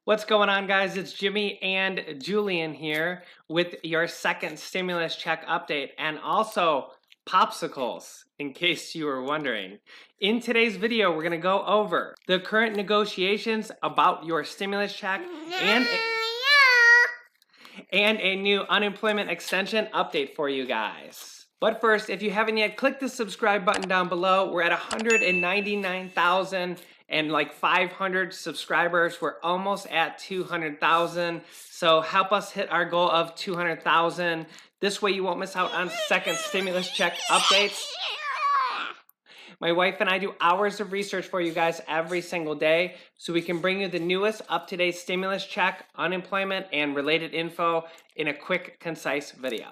What's going on, guys? It's Jimmy and Julian here with your second stimulus check update and also popsicles, in case you were wondering. In today's video, we're going to go over the current negotiations about your stimulus check and a new unemployment extension update for you guys. But first, if you haven't yet, click the subscribe button down below. We're at 199,000 and like 500 subscribers. We're almost at 200,000. So help us hit our goal of 200,000. This way you won't miss out on second stimulus check updates. My wife and I do hours of research for you guys every single day so we can bring you the newest up-to-date stimulus check, unemployment, and related info in a quick, concise video.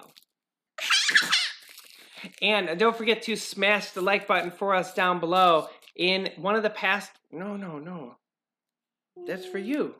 And don't forget to smash the like button for us down below. In one of the past, no, that's for you.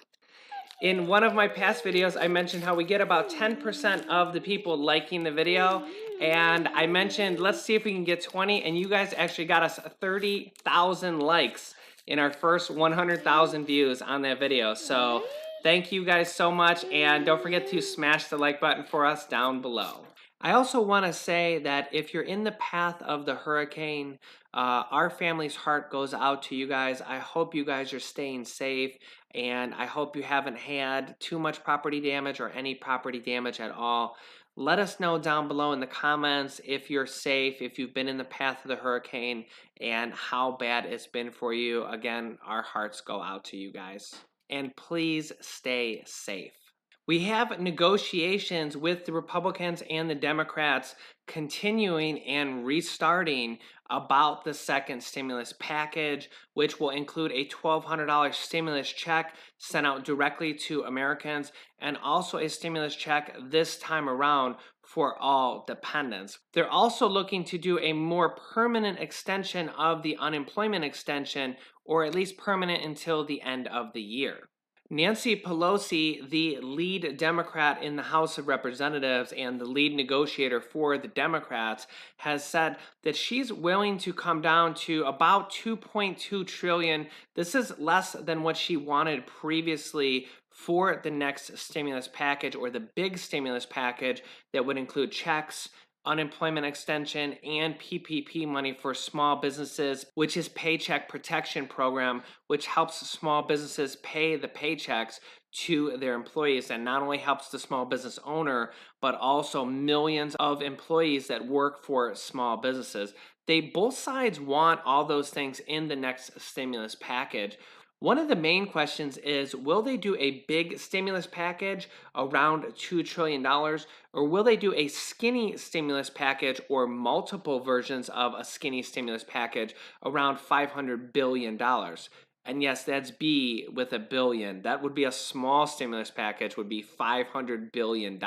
In one of my past videos, I mentioned how we get about 10% of the people liking the video. And I mentioned, let's see if we can get 20. And you guys actually got us 30,000 likes in our first 100,000 views on that video. So thank you guys so much. And don't forget to smash the like button for us down below. I also want to say that if you're in the path of the hurricane, our family's heart goes out to you guys. I hope you guys are staying safe, and I hope you haven't had too much property damage or any property damage at all. Let us know down below in the comments if you're safe, if you've been in the path of the hurricane, and how bad it's been for you. Again, our hearts go out to you guys. And please stay safe. We have negotiations with the Republicans and the Democrats continuing and restarting about the second stimulus package, which will include a $1,200 stimulus check sent out directly to Americans, and also a stimulus check this time around for all dependents. They're also looking to do a more permanent extension of the unemployment extension, or at least permanent until the end of the year. Nancy Pelosi, the lead Democrat in the House of Representatives and the lead negotiator for the Democrats, has said that she's willing to come down to about $2.2 trillion. This is less than what she wanted previously for the next stimulus package, or the big stimulus package that would include checks, unemployment extension, and PPP money for small businesses, which is Paycheck Protection Program, which helps small businesses pay the paychecks to their employees, and not only helps the small business owner, but also millions of employees that work for small businesses. Both sides want all those things in the next stimulus package. One of the main questions is, will they do a big stimulus package around $2 trillion, or will they do a skinny stimulus package or multiple versions of a skinny stimulus package around $500 billion? And yes, that's B with a billion. That would be a small stimulus package, would be $500 billion.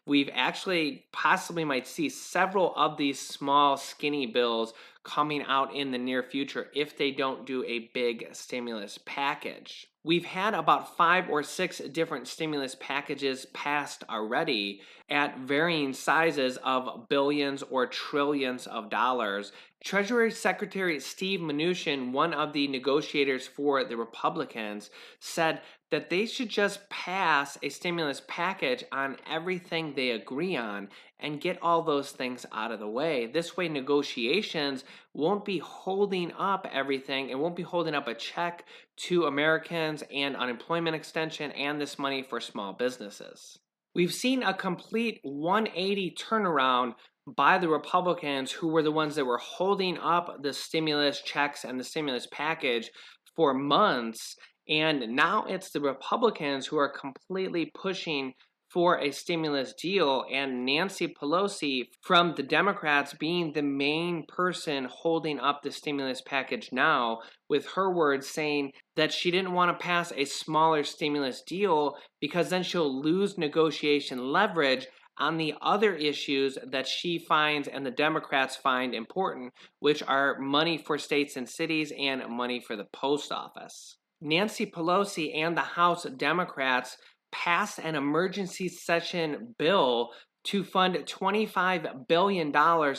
We've actually possibly might see several of these small skinny bills coming out in the near future if they don't do a big stimulus package. We've had about 5 or 6 different stimulus packages passed already at varying sizes of billions or trillions of dollars. Treasury Secretary Steve Mnuchin, one of the negotiators for the Republicans, said that they should just pass a stimulus package on everything they agree on and get all those things out of the way. This way, negotiations won't be holding up everything. It won't be holding up a check to Americans and unemployment extension and this money for small businesses. We've seen a complete 180 turnaround by the Republicans, who were the ones that were holding up the stimulus checks and the stimulus package for months. And now it's the Republicans who are completely pushing for a stimulus deal, and Nancy Pelosi from the Democrats being the main person holding up the stimulus package now, with her words saying that she didn't want to pass a smaller stimulus deal because then she'll lose negotiation leverage on the other issues that she finds and the Democrats find important, which are money for states and cities and money for the post office. Nancy Pelosi and the House Democrats passed an emergency session bill to fund $25 billion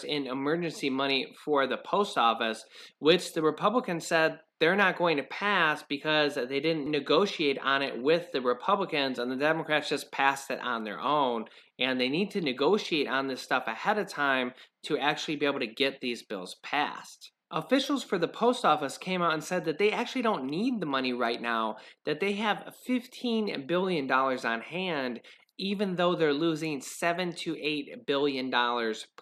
in emergency money for the post office, which the Republicans said they're not going to pass because they didn't negotiate on it with the Republicans, and the Democrats just passed it on their own. And they need to negotiate on this stuff ahead of time to actually be able to get these bills passed. Officials for the post office came out and said that they actually don't need the money right now, that they have $15 billion on hand, even though they're losing $7 to $8 billion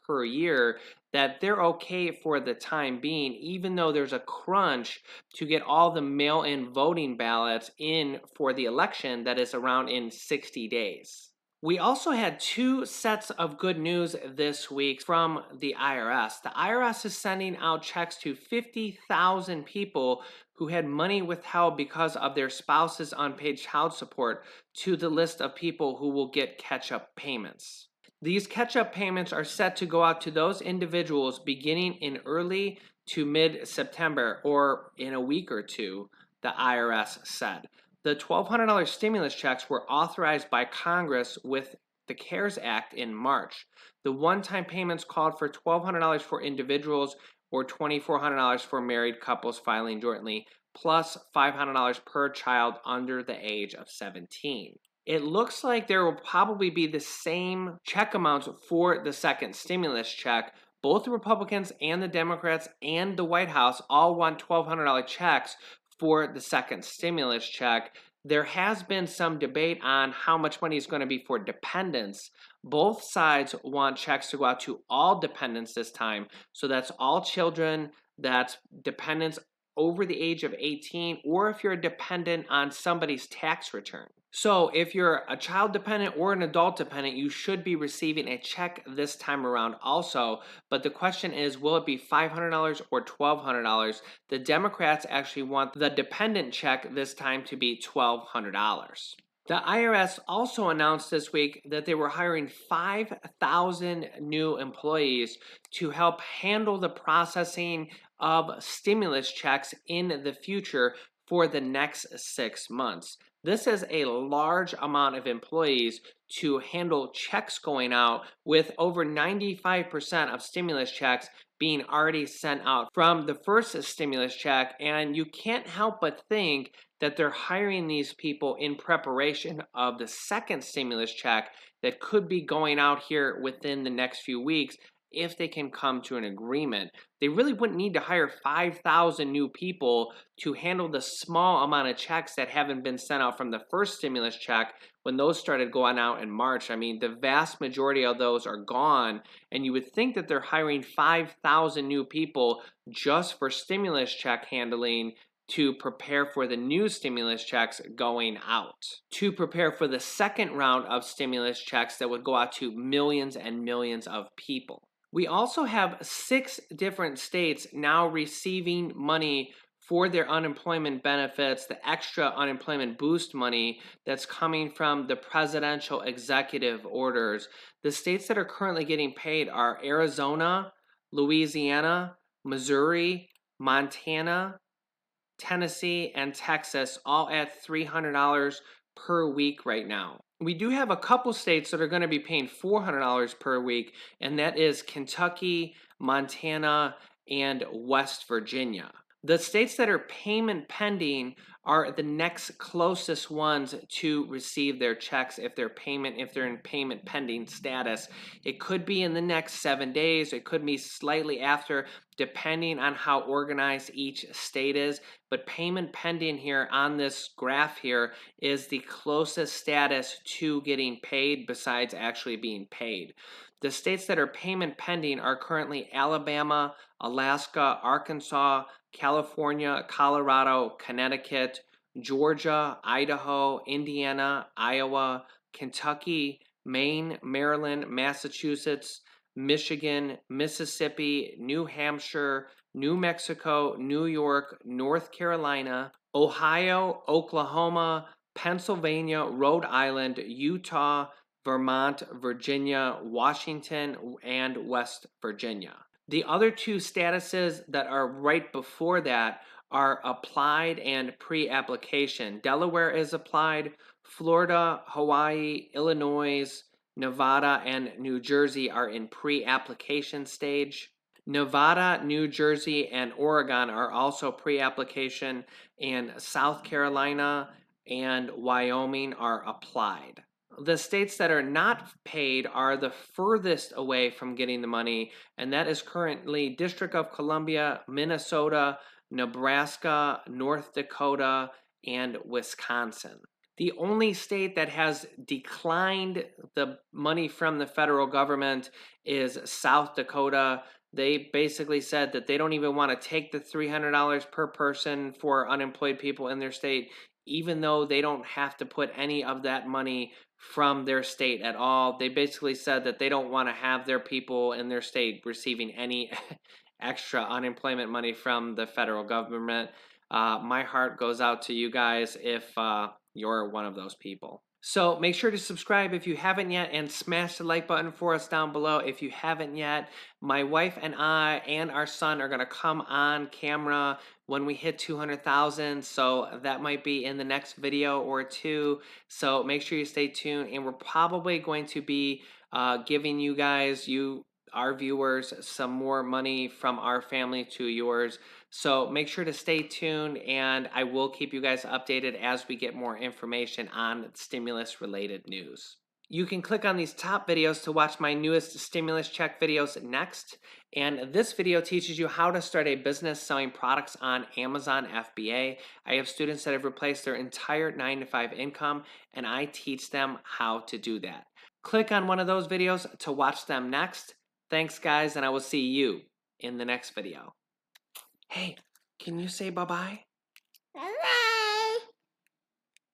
per year, that they're okay for the time being, even though there's a crunch to get all the mail-in voting ballots in for the election that is around in 60 days. We also had two sets of good news this week from the IRS. The IRS is sending out checks to 50,000 people who had money withheld because of their spouse's unpaid child support to the list of people who will get catch-up payments. These catch-up payments are set to go out to those individuals beginning in early to mid-September, or in a week or two, the IRS said. The $1,200 stimulus checks were authorized by Congress with the CARES Act in March. The one-time payments called for $1,200 for individuals or $2,400 for married couples filing jointly, plus $500 per child under the age of 17. It looks like there will probably be the same check amounts for the second stimulus check. Both the Republicans and the Democrats and the White House all want $1,200 checks for the second stimulus check. There has been some debate on how much money is going to be for dependents. Both sides want checks to go out to all dependents this time. So that's all children, that's dependents over the age of 18, or if you're a dependent on somebody's tax return. So if you're a child dependent or an adult dependent, you should be receiving a check this time around also. But the question is, will it be $500 or $1,200? The Democrats actually want the dependent check this time to be $1,200. The IRS also announced this week that they were hiring 5,000 new employees to help handle the processing of stimulus checks in the future for the next 6 months. This is a large amount of employees to handle checks going out, with over 95% of stimulus checks being already sent out from the first stimulus check. And you can't help but think that they're hiring these people in preparation of the second stimulus check that could be going out here within the next few weeks if they can come to an agreement. They really wouldn't need to hire 5,000 new people to handle the small amount of checks that haven't been sent out from the first stimulus check when those started going out in March. I mean, the vast majority of those are gone, and you would think that they're hiring 5,000 new people just for stimulus check handling to prepare for the new stimulus checks going out, to prepare for the second round of stimulus checks that would go out to millions and millions of people. We also have 6 different states now receiving money for their unemployment benefits, the extra unemployment boost money that's coming from the presidential executive orders. The states that are currently getting paid are Arizona, Louisiana, Missouri, Montana, Tennessee, and Texas, all at $300 per week right now. We do have a couple states that are going to be paying $400 per week, and that is Kentucky, Montana, and West Virginia. The states that are payment pending are the next closest ones to receive their checks if they're in payment pending status. It could be in the next 7 days, it could be slightly after, depending on how organized each state is. But payment pending here on this graph here is the closest status to getting paid besides actually being paid. The states that are payment pending are currently Alabama, Alaska, Arkansas, California, Colorado, Connecticut, Georgia, Idaho, Indiana, Iowa, Kentucky, Maine, Maryland, Massachusetts, Michigan, Mississippi, New Hampshire, New Mexico, New York, North Carolina, Ohio, Oklahoma, Pennsylvania, Rhode Island, Utah, Vermont, Virginia, Washington, and West Virginia. The other 2 statuses that are right before that are applied and pre-application. Delaware is applied, Florida, Hawaii, Illinois, Nevada, and New Jersey are in pre-application stage. Nevada, New Jersey, and Oregon are also pre-application, and South Carolina and Wyoming are applied. The states that are not paid are the furthest away from getting the money, and that is currently District of Columbia, Minnesota, Nebraska, North Dakota, and Wisconsin. The only state that has declined the money from the federal government is South Dakota. They basically said that they don't even want to take the $300 per person for unemployed people in their state, even though they don't have to put any of that money from their state at all. They basically said that they don't want to have their people in their state receiving any extra unemployment money from the federal government. My heart goes out to you guys if you're one of those people. So make sure to subscribe if you haven't yet, and smash the like button for us down below if you haven't yet. My wife and I and our son are going to come on camera when we hit 200,000, so that might be in the next video or two. So make sure you stay tuned, and we're probably going to be giving you guys, our viewers, some more money from our family to yours. So make sure to stay tuned, and I will keep you guys updated as we get more information on stimulus related news. You can click on these top videos to watch my newest stimulus check videos next. And this video teaches you how to start a business selling products on Amazon FBA. I have students that have replaced their entire 9-to-5 income, and I teach them how to do that. Click on one of those videos to watch them next. Thanks, guys, and I will see you in the next video. Hey, can you say bye-bye?